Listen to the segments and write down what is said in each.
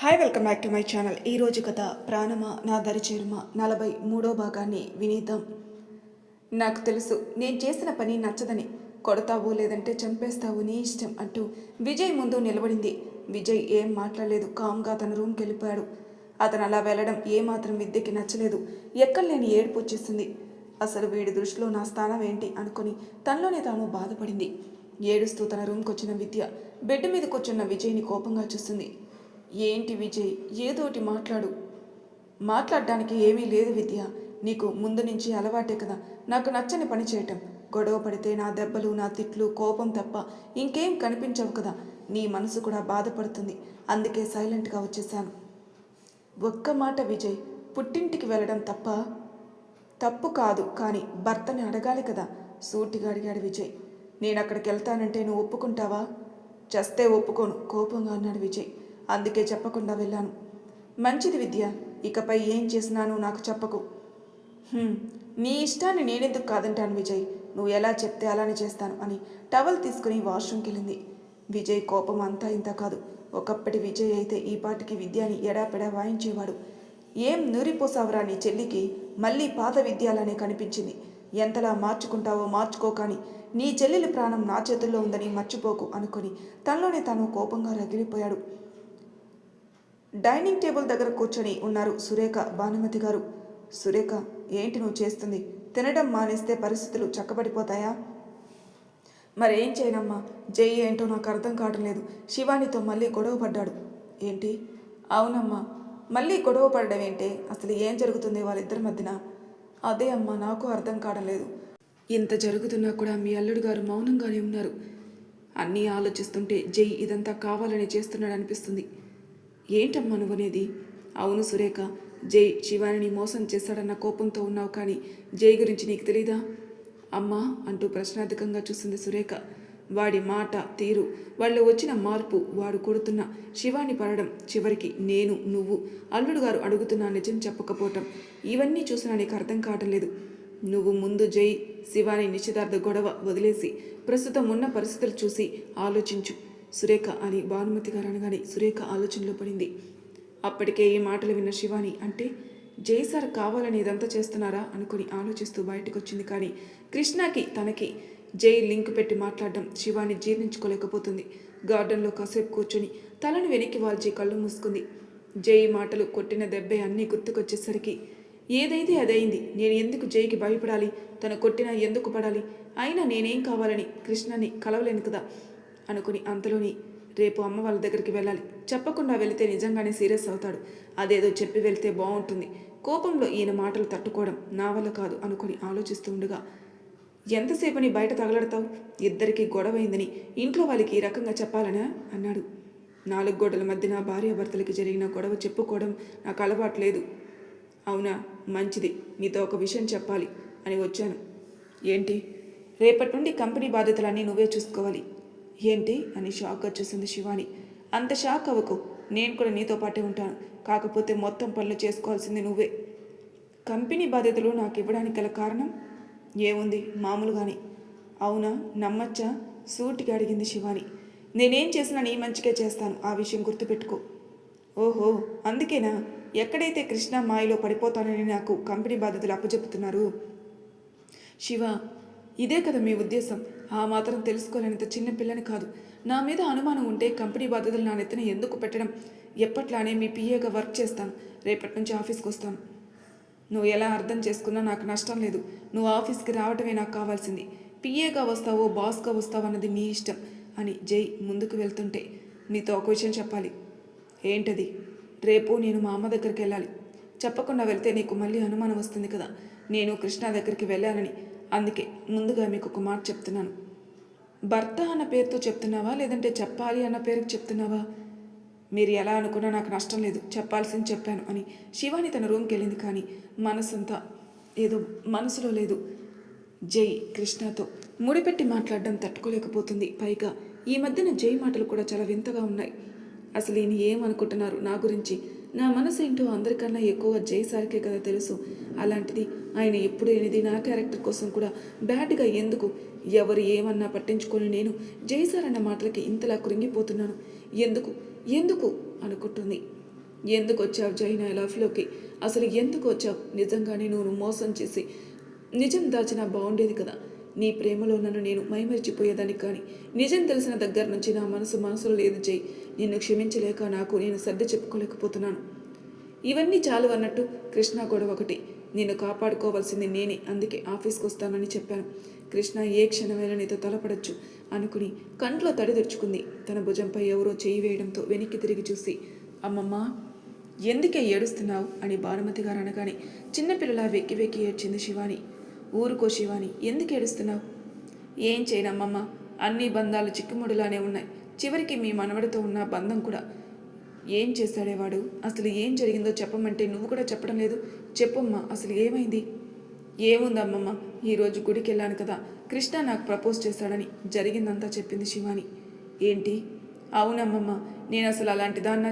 Hi welcome back to my channel. ఈరోజు కథ ప్రాణమా నా దరి చేరుమా 43వ భాగాన్ని వినేద్దాం. నాకు తెలుసు నేను చేసిన పని నచ్చదని, కొడతావు లేదంటే చంపేస్తావు నీ ఇష్టం అంటూ విజయ్ ముందు నిలబడింది. విజయ్ ఏం మాట్లాడలేదు, కామ్గా తన రూమ్కి వెళ్ళిపోయాడు. అతను అలా వెళ్ళడం ఏమాత్రం విద్యకి నచ్చలేదు. ఎక్కడలేని ఏడుపు వచ్చేసింది. అసలు వీడి దృష్టిలో నా స్థానం ఏంటి అనుకుని తనలోనే తాను బాధపడింది. ఏడుస్తూ తన రూమ్కి వచ్చిన విద్య బెడ్ మీద కూర్చున్న విజయ్ని కోపంగా చూస్తుంది. ఏంటి విజయ్, ఏదోటి మాట్లాడడానికి ఏమీ లేదు విద్య. నీకు ముందు నుంచి అలవాటే కదా నాకు నచ్చని పని చేయటం. గొడవ పడితే నా దెబ్బలు, నా తిట్లు, కోపం తప్ప ఇంకేం కనిపించవు కదా. నీ మనసు కూడా బాధపడుతుంది. అందుకే సైలెంట్గా వచ్చేసాను. ఒక్క మాట విజయ్, పుట్టింటికి వెళ్ళడం తప్పు కాదు, కానీ భర్తని అడగాలి కదా సూటిగా అడిగాడు విజయ్. నేను అక్కడికి వెళ్తానంటే నువ్వు ఒప్పుకుంటావా? చస్తే ఒప్పుకోను కోపంగా అన్నాడు విజయ్. అందుకే చెప్పకుండా వెళ్ళాను. మంచిది విద్య, ఇకపై ఏం చేసినాను నాకు చెప్పకు. నీ ఇష్టాన్ని నేనెందుకు కాదంటాను విజయ్, నువ్వు ఎలా చెప్తే అలానే చేస్తాను అని టవల్ తీసుకుని వాష్రూమ్కి వెళ్ళింది. విజయ్ కోపం అంతా ఇంత కాదు. ఒకప్పటి విజయ్ అయితే ఈ పాటికి విద్యని ఎడాపెడా వాయించేవాడు. ఏం నూరిపోసావరా నీ చెల్లికి, మళ్ళీ పాత విద్యాలనే కనిపించింది. ఎంతలా మార్చుకుంటావో మార్చుకో, కానీ నీ చెల్లెలి ప్రాణం నా చేతుల్లో ఉందని మర్చిపోకు అనుకొని తనలోనే తాను కోపంగా రగిలిపోయాడు. డైనింగ్ టేబుల్ దగ్గర కూర్చొని ఉన్నారు సురేఖ, భానుమతి గారు. సురేఖ, ఏంటి నువ్వు చేస్తుంది? తినడం మానేస్తే పరిస్థితులు చక్కబడిపోతాయా? మరేం చేయనమ్మా, జై ఏంటో నాకు అర్థం కావడం లేదు. శివానితో మళ్ళీ గొడవ పడ్డాడు. ఏంటి? అవునమ్మా, మళ్ళీ గొడవ పడడం ఏంటి? అసలు ఏం జరుగుతుంది వాళ్ళిద్దరి మధ్యన? అదే అమ్మా నాకు అర్థం కావడం లేదు. ఇంత జరుగుతున్నా కూడా మీ అల్లుడు గారు మౌనంగానే ఉన్నారు. అన్నీ ఆలోచిస్తుంటే జై ఇదంతా కావాలని చేస్తున్నాడు అనిపిస్తుంది. ఏంటమ్మా నువ్వనేది? అవును సురేఖ, జై శివానిని మోసం చేశాడన్న కోపంతో ఉన్నావు, కానీ జై గురించి నీకు తెలీదా అమ్మా అంటూ ప్రశ్నార్థకంగా చూసింది సురేఖ. వాడి మాట తీరు, వాళ్ళు వచ్చిన మార్పు, వాడు కొడుతున్న శివాని పడడం, చివరికి నువ్వు అల్లుడు గారు అడుగుతున్నా నిజం చెప్పకపోవటం, ఇవన్నీ చూసినా నీకు అర్థం కావటం లేదు. నువ్వు ముందు జై శివాని నిశ్చితార్థ గొడవ వదిలేసి ప్రస్తుతం ఉన్న పరిస్థితులు చూసి ఆలోచించు సురేఖ అని భానుమతి గారు అనగానే సురేఖ ఆలోచనలో పడింది. అప్పటికే ఈ మాటలు విన్న శివాని, అంటే జై సార్ కావాలని ఇదంతా చేస్తున్నారా అనుకుని ఆలోచిస్తూ బయటకు వచ్చింది. కానీ కృష్ణకి తనకి జై లింక్ పెట్టి మాట్లాడడం శివాని జీర్ణించుకోలేకపోతుంది. గార్డెన్లో కాసేపు కూర్చొని తలను వెనక్కి వాల్చి కళ్ళు మూసుకుంది. జై మాటలు, కొట్టిన దెబ్బే అన్నీ గుర్తుకొచ్చేసరికి ఏదైతే అదైంది. నేను ఎందుకు జైకి భయపడాలి? తను కొట్టినా ఎందుకు పడాలి? అయినా నేనేం కావాలని కృష్ణని కలవలేను కదా అనుకుని అంతలోని రేపు అమ్మ వాళ్ళ దగ్గరికి వెళ్ళాలి. చెప్పకుండా వెళితే నిజంగానే సీరియస్ అవుతాడు. అదేదో చెప్పి వెళ్తే బాగుంటుంది. కోపంలో ఈయన మాటలు తట్టుకోవడం నా వల్ల కాదు అనుకుని ఆలోచిస్తూ ఉండగా, ఎంతసేపని బయట తగలడతావు? ఇద్దరికి గొడవైందని ఇంట్లో వాళ్ళకి ఈ రకంగా చెప్పాలనా అన్నాడు. 4 గోడల మధ్యన భార్యాభర్తలకి జరిగిన గొడవ చెప్పుకోవడం నాకు అలవాటు లేదు. అవునా, మంచిది, నీతో ఒక విషయం చెప్పాలి అని వచ్చాను. ఏంటి? రేపటి నుండి కంపెనీ బాధ్యతలన్నీ నువ్వే చూసుకోవాలి. ఏంటి అని షాక్గా చూసింది శివాని. అంత షాక్ అవ్వకు, నేను కూడా నీతో పాటే ఉంటాను. కాకపోతే మొత్తం పనులు చేసుకోవాల్సింది నువ్వే. కంపెనీ బాధ్యతలు నాకు ఇవ్వడానికి గల కారణం ఏముంది? మామూలుగాని. అవునా, నమ్మచ్చా? సూటిగా అడిగింది శివాని. నేనేం చేసినా నీ మంచిగా చేస్తాను, ఆ విషయం గుర్తుపెట్టుకో. ఓహో, అందుకేనా ఎక్కడైతే కృష్ణ మాయలో పడిపోతానని నాకు కంపెనీ బాధ్యతలు అప్పచెప్పుతున్నారు? శివ, ఇదే కదా మీ ఉద్దేశం? ఆ మాత్రం తెలుసుకోలేనంత చిన్న పిల్లని కాదు. నా మీద అనుమానం ఉంటే కంపెనీ బాధ్యతలు నా నెత్తిన ఎందుకు పెట్టడం? ఎప్పట్లానే మీ పిఏగా వర్క్ చేస్తాను. రేపటి నుంచి ఆఫీస్కి వస్తాను. నువ్వు ఎలా అర్థం చేసుకున్నా నాకు నష్టం లేదు. నువ్వు ఆఫీస్కి రావటమే నాకు కావాల్సింది. పిఏగా వస్తావో బాస్గా వస్తావో అన్నది నీ ఇష్టం అని జై ముందుకు వెళ్తుంటే, నీతో ఒక విషయం చెప్పాలి. ఏంటది? రేపు నేను మా అమ్మ దగ్గరికి వెళ్ళాలి. చెప్పకుండా వెళ్తే నీకు మళ్ళీ అనుమానం వస్తుంది కదా. నేను కృష్ణ దగ్గరికి వెళ్ళాలని. అందుకే ముందుగా మీకు ఒక మాట చెప్తున్నాను. భర్త అన్న పేరుతో చెప్తున్నావా, లేదంటే చెప్పాలి అన్న పేరుకి చెప్తున్నావా? మీరు ఎలా అనుకున్నా నాకు నష్టం లేదు, చెప్పాల్సింది చెప్పాను అని శివాని తన రూమ్కి వెళ్ళింది. కానీ మనసంతా ఏదో మనసులో లేదు. జై కృష్ణతో ముడిపెట్టి మాట్లాడడం తట్టుకోలేకపోతుంది. పైగా ఈ మధ్యన జై మాటలు కూడా చాలా వింతగా ఉన్నాయి. అసలు ఈయన ఏమనుకుంటున్నారు నా గురించి? నా మనసు ఏంటో అందరికన్నా ఎక్కువ జై సార్కే కదా తెలుసు. అలాంటిది ఆయన ఎప్పుడు అనేది నా క్యారెక్టర్ కోసం కూడా బ్యాడ్గా ఎందుకు? ఎవరు ఏమన్నా పట్టించుకొని నేను జై సార్ అన్న మాటలకి ఇంతలా కృంగిపోతున్నాను. ఎందుకు ఎందుకు అనుకుంటుంది. ఎందుకు వచ్చావు జై నా లైఫ్లోకి? అసలు ఎందుకు వచ్చావు? నిజంగానే నువ్వు మోసం చేసి నిజం దాచినా బాగుండేది కదా. నీ ప్రేమలో నన్ను నేను మైమరిచిపోయేదాన్ని, కానీ నిజం తెలిసిన దగ్గర నుంచి నా మనసులో లేదు జై. నిన్ను క్షమించలేక నాకు నేను సర్ది చెప్పుకోలేకపోతున్నాను. ఇవన్నీ చాలు అన్నట్టు కృష్ణ గొడవ ఒకటి. నిన్ను కాపాడుకోవాల్సింది నేనే, అందుకే ఆఫీస్కి వస్తానని చెప్పాను. కృష్ణ ఏ క్షణమైనా నీతో తలపడచ్చు అనుకుని కంట్లో తడి తెరుచుకుంది. తన భుజంపై ఎవరో చేయి వేయడంతో వెనక్కి తిరిగి చూసి, అమ్మమ్మ ఎందుకే ఏడుస్తున్నావు అని భానుమతి గారు అనగానే చిన్నపిల్లలా వెక్కి వెక్కి ఏడ్చింది శివాని. ఊరుకో శివాని, ఎందుకు ఏడుస్తున్నావు? ఏం చేయనమ్మమ్మ, అన్ని బంధాలు చిక్కుముడిలానే ఉన్నాయి. చివరికి మీ మనవడితో ఉన్న బంధం కూడా. ఏం చేశాడే వాడు? అసలు ఏం జరిగిందో చెప్పమంటే నువ్వు కూడా చెప్పడం లేదు. చెప్పమ్మా, అసలు ఏమైంది? ఏముందమ్మమ్మ, ఈరోజు గుడికి వెళ్ళాను కదా, కృష్ణ నాకు ప్రపోజ్ చేశాడని జరిగిందంతా చెప్పింది శివాని. ఏంటి? అవునమ్మమ్మ, నేను అసలు అలాంటి దాన్నా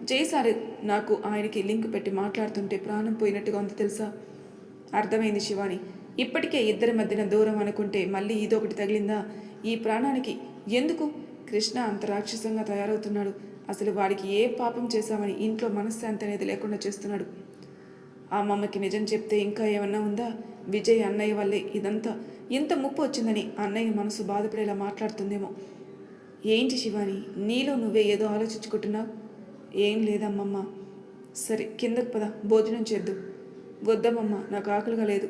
జై సార్ నాకు ఆయనకి లింక్ పెట్టి మాట్లాడుతుంటే ప్రాణం పోయినట్టుగా ఉంది తెలుసా? అర్థమైంది శివాని. ఇప్పటికే ఇద్దరి మధ్యన దూరం అనుకుంటే మళ్ళీ ఇదొకటి తగిలిందా? ఈ ప్రాణానికి ఎందుకు? కృష్ణ అంత రాక్షసంగా తయారవుతున్నాడు. అసలు వాడికి ఏ పాపం చేశామని ఇంట్లో మనశ్శాంతి అనేది లేకుండా చేస్తున్నాడు. ఆ అమ్మమ్మకి నిజం చెప్తే ఇంకా ఏమన్నా ఉందా? విజయ్ అన్నయ్య వల్లే ఇదంతా ఇంత ముప్పు వచ్చిందని అన్నయ్య మనసు బాధపడేలా మాట్లాడుతుందేమో. ఏంటి శివాని, నీలో నువ్వే ఏదో ఆలోచించుకుంటున్నావు? ఏం లేదమ్మమ్మ. సరే కిందకు పద, భోజనం చేద్దు. వద్దమ్మమ్మ, నాకు ఆకలిగా లేదు.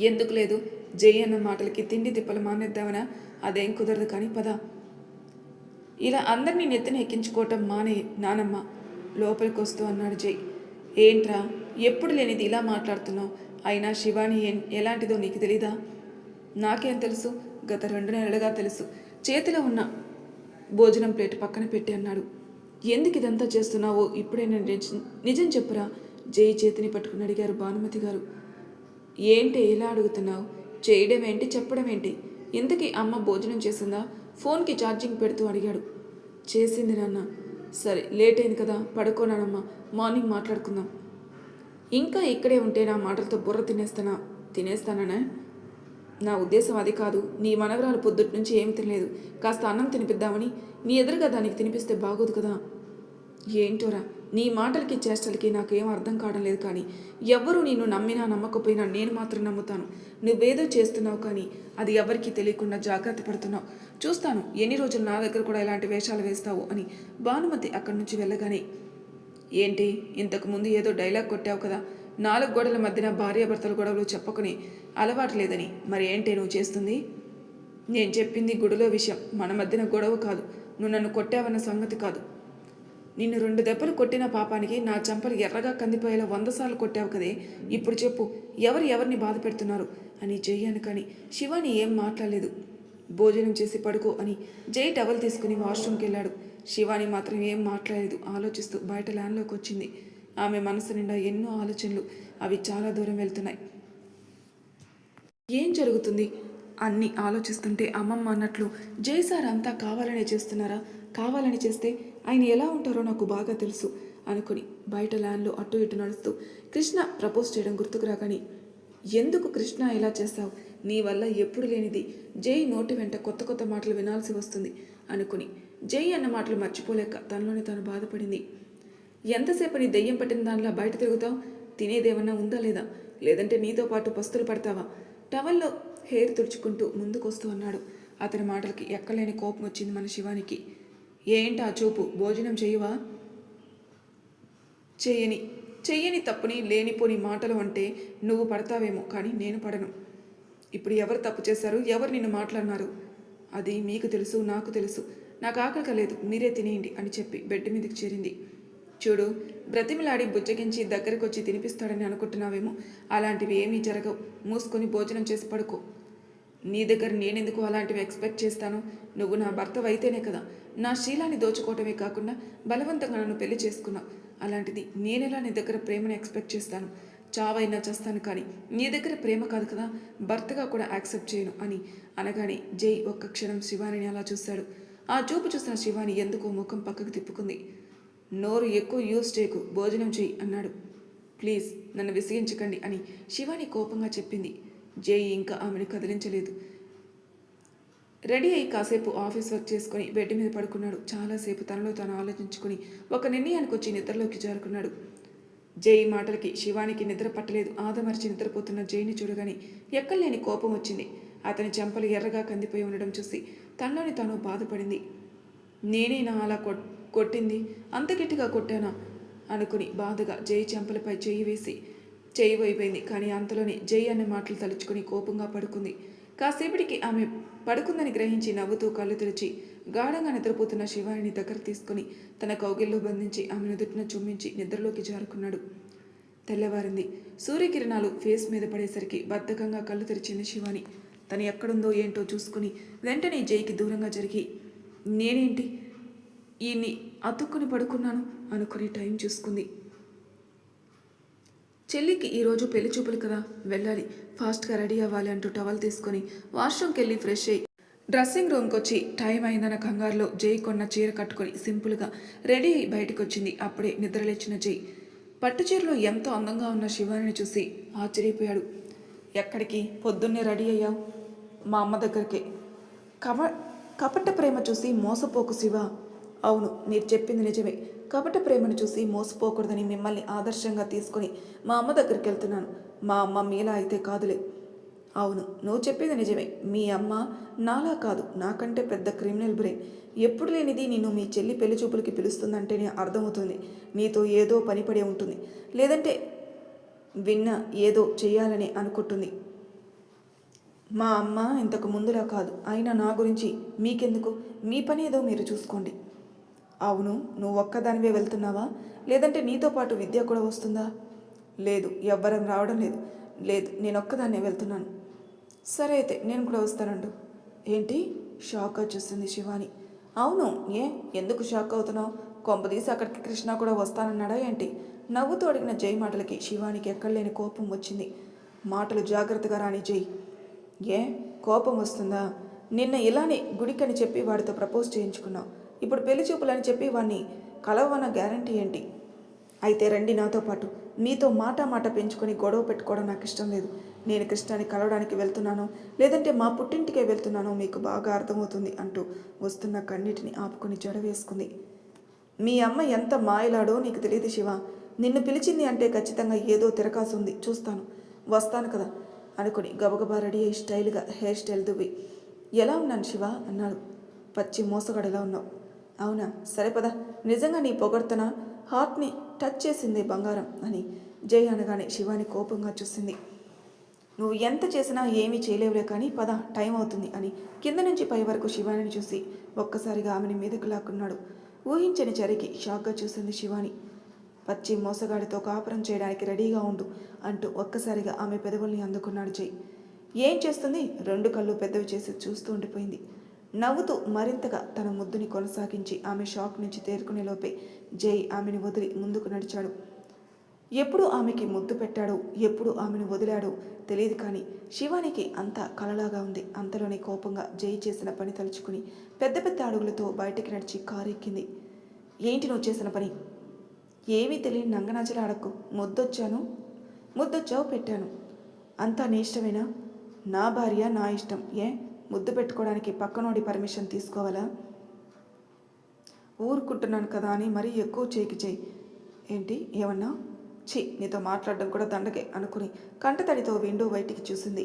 ఎందుకు లేదు? జై అన్న మాటలకి తిండి తిప్పలు మానేద్దామనా? అదేం కుదరదు, కానీ పద. ఇలా అందరినీ నెత్తిన ఎక్కించుకోవటం మానే నానమ్మ లోపలికి వస్తూ అన్నాడు జై. ఏంట్రా ఎప్పుడు లేనిది ఇలా మాట్లాడుతున్నావు? అయినా శివాని ఎలాంటిదో నీకు తెలీదా? నాకేం తెలుసు, గత 2 నెలలుగా తెలుసు. చేతిలో ఉన్న భోజనం ప్లేట్ పక్కన పెట్టి అన్నాడు. ఎందుకు ఇదంతా చేస్తున్నావో ఇప్పుడే నిజం చెప్పురా, జై చేతిని పట్టుకుని అడిగారు భానుమతి గారు. ఏంటి ఇలా అడుగుతున్నావు? చేయడం ఏంటి, చెప్పడం ఏంటి? ఇంతకీ అమ్మ భోజనం చేసిందా? ఫోన్కి ఛార్జింగ్ పెడుతూ అడిగాడు. చేసింది నాన్న. సరే లేట్ అయింది కదా, పడుకోనానమ్మా, మార్నింగ్ మాట్లాడుకుందాం. ఇంకా ఇక్కడే ఉంటే నా మాటలతో బుర్ర తినేస్తానా? నా ఉద్దేశం అది కాదు. నీ మనవరాలు పొద్దుటి నుంచి ఏమి తినలేదు, కాస్త అన్నం తినిపిద్దామని. నీ ఎదురుగా దానికి తినిపిస్తే బాగోదు కదా. ఏంటోరా, నీ మాటలకి చేష్టలకి నాకేం అర్థం కావడం లేదు, కానీ ఎవ్వరూ నిన్ను నమ్మినా నమ్మకపోయినా నేను మాత్రం నమ్ముతాను. నువ్వేదో చేస్తున్నావు, కానీ అది ఎవరికీ తెలియకుండా జాగ్రత్త పడుతున్నావు. చూస్తాను ఎన్ని రోజులు నా దగ్గర కూడా ఇలాంటి వేషాలు వేస్తావు అని భానుమతి అక్కడి నుంచి వెళ్ళగానే, ఏంటి ఇంతకుముందు ఏదో డైలాగ్ కొట్టావు కదా, 4 గోడల మధ్యన భార్యాభర్తల గొడవలు చెప్పుకుని అలవాటు లేదని. మరి ఏంటి నువ్వు చేస్తుంది? నేను చెప్పింది గుడిలో విషయం, మన మధ్యన గొడవ కాదు. నువ్వు నన్ను కొట్టావన్న సంగతి కాదు. నిన్ను 2 దెబ్బలు కొట్టిన పాపానికి నా చంపలు ఎర్రగా కందిపోయేలా 100 సార్లు కొట్టావు కదే. ఇప్పుడు చెప్పు, ఎవరిని బాధ పెడుతున్నారు అని జై అనకని శివాని ఏం మాట్లాడలేదు. భోజనం చేసి పడుకో అని జై టవల్ తీసుకుని వాష్రూమ్కి వెళ్ళాడు. శివాని మాత్రం ఏం మాట్లాడలేదు, ఆలోచిస్తూ బయట ల్యాండ్లోకి వచ్చింది. ఆమె మనసు నిండా ఎన్నో ఆలోచనలు, అవి చాలా దూరం వెళ్తున్నాయి. ఏం జరుగుతుంది అన్నీ ఆలోచిస్తుంటే అమ్మమ్మ అన్నట్లు జై సార్ అంతా కావాలనే చేస్తున్నారా? కావాలని చేస్తే ఆయన ఎలా ఉంటారో నాకు బాగా తెలుసు అనుకుని బయట ల్యాండ్లో అటు ఇటు నడుస్తూ కృష్ణ ప్రపోజ్ చేయడం గుర్తుకు రాగాని, ఎందుకు కృష్ణ ఇలా చేస్తావు? నీ వల్ల ఎప్పుడు లేనిది జై నోటి వెంట కొత్త కొత్త మాటలు వినాల్సి వస్తుంది అనుకుని జై అన్న మాటలు మర్చిపోలేక తనలోనే తాను బాధపడింది. ఎంతసేపు నీ దెయ్యం పట్టిన దానిలా బయట తిరుగుతావు? తినేదేమన్నా ఉందా లేదా? లేదంటే నీతో పాటు పస్తులు పడతావా? టవల్లో హెయిర్ తుడుచుకుంటూ ముందుకొస్తూ అన్నాడు. అతని మాటలకి ఎక్కలేని కోపం వచ్చింది మన శివానికి. ఏంటా చూపు? భోజనం చేయవా? చెయ్యని తప్పుని లేనిపోని మాటలు అంటే నువ్వు పడతావేమో, కానీ నేను పడను. ఇప్పుడు ఎవరు తప్పు చేశారు? ఎవరు నిన్ను మాట్లాడినారు? అది మీకు తెలుసు, నాకు తెలుసు. నాకు ఆకలిగా లేదు, మీరే తినేయండి అని చెప్పి బెడ్ మీదకి చేరింది. చూడు, బ్రతిమిలాడి బుజ్జగించి దగ్గరకు వచ్చి తినిపిస్తాడని అనుకుంటున్నావేమో. అలాంటివి ఏమీ జరగవు. మూసుకొని భోజనం చేసి పడుకో. నీ దగ్గర నేనెందుకు అలాంటివి ఎక్స్పెక్ట్ చేస్తాను? నువ్వు నా భర్తవైతేనే కదా నా శీలాన్ని దోచుకోవటమే కాకుండా బలవంతంగా నన్ను పెళ్లి చేసుకున్నావు. అలాంటిది నేనెలా నీ దగ్గర ప్రేమను ఎక్స్పెక్ట్ చేస్తాను? చావైనా చేస్తాను, కానీ నీ దగ్గర ప్రేమ కాదు కదా, భర్తగా కూడా యాక్సెప్ట్ చేయను అని అనగానే జై ఒక్క క్షణం శివానిని అలా చూశాడు. ఆ చూపు చూసిన శివాని ఎందుకో ముఖం పక్కకు తిప్పుకుంది. నోరు ఎక్కువ యూజ్ చేయకు, భోజనం చేయి అన్నాడు. ప్లీజ్ నన్ను విసిగించకండి అని శివాని కోపంగా చెప్పింది. జై ఇంకా ఆమెను కదిలించలేదు. రెడీ అయి కాసేపు ఆఫీస్ వర్క్ చేసుకుని బెడ్ మీద పడుకున్నాడు. చాలాసేపు తనలో తాను ఆలోచించుకుని ఒక నిర్ణయానికి వచ్చి నిద్రలోకి జారుకున్నాడు. జై మాటలకి శివానికి నిద్ర పట్టలేదు. ఆదమర్చి నిద్రపోతున్న జైని చూడగానే ఎక్కలేని కోపం వచ్చింది. అతని చెంపలు ఎర్రగా కందిపోయి ఉండడం చూసి తనలోని తాను బాధపడింది. నేనేనా అలా కొట్టింది? అంత గట్టిగా కొట్టానా అనుకుని బాధగా జై చెంపలపై చెయ్యి వేసి చెయ్యి వైపోయింది. కానీ అంతలోనే జై అనే మాటలు తలుచుకుని కోపంగా పడుకుంది. కాసేపటికి ఆమె పడుకుందని గ్రహించి నవ్వుతూ కళ్ళు తెరిచి గాఢంగా నిద్రపోతున్న శివానిని దగ్గర తీసుకుని తన కౌగిల్లో బంధించి ఆమె నుదుటిన చుమ్మించి నిద్రలోకి జారుకున్నాడు. తెల్లవారింది. సూర్యకిరణాలు ఫేస్ మీద పడేసరికి బద్ధకంగా కళ్ళు తెరిచింది శివాని. తను ఎక్కడుందో ఏంటో చూసుకుని వెంటనే జైకి దూరంగా జరిగి నేనేంటి ఈయన్ని అతుక్కుని పడుకున్నాను అనుకుని టైం చూసుకుంది. చెల్లికి ఈరోజు పెళ్లి చూపులు కదా, వెళ్ళాలి, ఫాస్ట్గా రెడీ అవ్వాలి అంటూ టవల్ తీసుకొని వాష్రూమ్కి వెళ్ళి ఫ్రెష్ అయ్యి డ్రెస్సింగ్ రూమ్కి వచ్చి టైం అయిందన్న కంగారులో జై కొన్న చీర కట్టుకొని సింపుల్గా రెడీ అయి బయటకు వచ్చింది. అప్పుడే నిద్రలేచిన జై పట్టు చీరలో ఎంతో అందంగా ఉన్న శివానిని చూసి ఆశ్చర్యపోయాడు. ఎక్కడికి పొద్దున్నే రెడీ అయ్యావు? మా అమ్మ దగ్గరికి. కపట ప్రేమ చూసి మోసపోకు శివ. అవును, మీరు చెప్పింది నిజమే. కపట ప్రేమను చూసి మోసపోకూడదని మిమ్మల్ని ఆదర్శంగా తీసుకుని మా అమ్మ దగ్గరికి వెళ్తున్నాను. మా అమ్మ మీలా అయితే కాదులే. అవును, నువ్వు చెప్పింది నిజమే. మీ అమ్మ నాలా కాదు, నాకంటే పెద్ద క్రిమినల్ బ్రెయిన్. ఎప్పుడు లేనిది నిన్ను మీ చెల్లి పెళ్లి చూపులకి పిలుస్తుందంటేనే అర్థమవుతుంది నీతో ఏదో పనిపడే ఉంటుంది, లేదంటే విన్న ఏదో చెయ్యాలని అనుకుంటుంది. మా అమ్మ ఇంతకు ముందులా కాదు. అయినా నా గురించి మీకెందుకు? మీ పని ఏదో మీరు చూసుకోండి. అవును, నువ్వు ఒక్కదానివే వెళ్తున్నావా, లేదంటే నీతో పాటు విద్య కూడా వస్తుందా? లేదు, ఎవ్వరం రావడం లేదు. లేదు, నేను ఒక్కదాన్నే వెళ్తున్నాను. సరే అయితే నేను కూడా వస్తానండు. ఏంటి? షాక్గా చూస్తుంది శివాని. అవును, ఎందుకు షాక్ అవుతున్నావు? కొంపదీసి అక్కడికి కృష్ణ కూడా వస్తానన్నాడా ఏంటి? నవ్వుతూ అడిగిన జై మాటలకి శివానికి ఎక్కడలేని కోపం వచ్చింది. మాటలు జాగ్రత్తగా రాని జై. కోపం వస్తుందా? నిన్న ఇలానే గుడికని చెప్పి వాడితో ప్రపోజ్ చేయించుకున్నావు. ఇప్పుడు పెళ్లి చూపులని చెప్పి వాడిని కలవన్న గ్యారంటీ ఏంటి? అయితే రండి నాతో పాటు. మీతో మాట పెంచుకొని గొడవ పెట్టుకోవడం నాకు ఇష్టం లేదు. నేను కృష్ణాన్ని కలవడానికి వెళ్తున్నానో లేదంటే మా పుట్టింటికే వెళ్తున్నానో మీకు బాగా అర్థమవుతుంది అంటూ వస్తున్న కన్నిటిని ఆపుకొని జడ వేసుకుంది. మీ అమ్మ ఎంత మాయలాడో నీకు తెలియదు శివ. నిన్ను పిలిచింది అంటే ఖచ్చితంగా ఏదో తిరకాసు ఉంది, చూస్తాను, వస్తాను కదా అనుకుని గబగబా రెడీ అయ్యి స్టైల్గా హెయిర్ స్టైల్ దువ్వి ఎలా ఉన్నాను శివ అన్నాడు. పచ్చి మోసగాడెలా ఉన్నావు? అవునా, సరే పద. నిజంగా నీ పొగడ్తన హార్ట్ని టచ్ చేసింది బంగారం అని జై అనగానే శివాని కోపంగా చూసింది. నువ్వు ఎంత చేసినా ఏమీ చేయలేవులే కానీ పద, టైం అవుతుంది అని కింద నుంచి పై వరకు శివానిని చూసి ఒక్కసారిగా ఆమెని మీదకు లాక్కున్నాడు. ఊహించని చరికి షాక్గా చూసింది శివాని. పచ్చి మోసగాడితో కాపురం చేయడానికి రెడీగా ఉండు అంటూ ఒక్కసారిగా ఆమె పెదవుల్ని అందుకున్నాడు జై. ఏం చేస్తుంది? రెండు కళ్ళు పెద్దవి చేసి చూస్తూ ఉండిపోయింది. నవ్వుతూ మరింతగా తన ముద్దుని కొనసాగించి ఆమె షాక్ నుంచి తేరుకునే లోపే జై ఆమెను వదిలి ముందుకు నడిచాడు. ఎప్పుడు ఆమెకి ముద్దు పెట్టాడో, ఎప్పుడు ఆమెను వదిలాడో తెలియదు, కానీ శివానికి అంతా కలలాగా ఉంది. అంతలోనే కోపంగా జై చేసిన పని తలుచుకుని పెద్ద పెద్ద అడుగులతో బయటికి నడిచి కారు ఎక్కింది. ఏంటి నువ్వు చేసిన పని? ఏమీ తెలియని నంగనాచలు ఆడకు. ముద్దొచ్చావు, పెట్టాను. అంతా నీ ఇష్టమేనా? నా భార్య, నా ఇష్టం. ముద్దు పెట్టుకోవడానికి పక్కనోడి పర్మిషన్ తీసుకోవాలా? ఊరుకుంటున్నాను కదా అని మరీ ఎక్కువ చేయి. ఏంటి ఏమన్నా? నీతో మాట్లాడడం కూడా దండగే అనుకుని కంటతడితో విండో బయటికి చూసింది.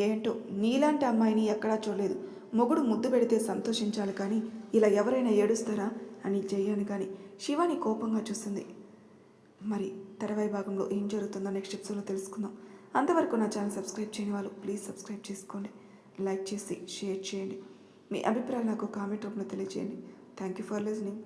ఏంటో, నీలాంటి అమ్మాయిని ఎక్కడా చూడలేదు. మొగుడు ముద్దు పెడితే సంతోషించాలి, కానీ ఇలా ఎవరైనా ఏడుస్తారా అని చెయ్యను. కానీ శివాని కోపంగా చూసింది. మరి తర్వాయి భాగంలో ఏం జరుగుతుందో నెక్స్ట్ ఎపిసోడ్లో తెలుసుకుందాం. అంతవరకు నా ఛానల్ సబ్స్క్రైబ్ చేయని వాళ్ళు ప్లీజ్ సబ్స్క్రైబ్ చేసుకోండి, లైక్ చేసి షేర్ చేయండి. మీ అభిప్రాయాలు నాకు కామెంట్ రూపంలో తెలియజేయండి. Thank you for listening.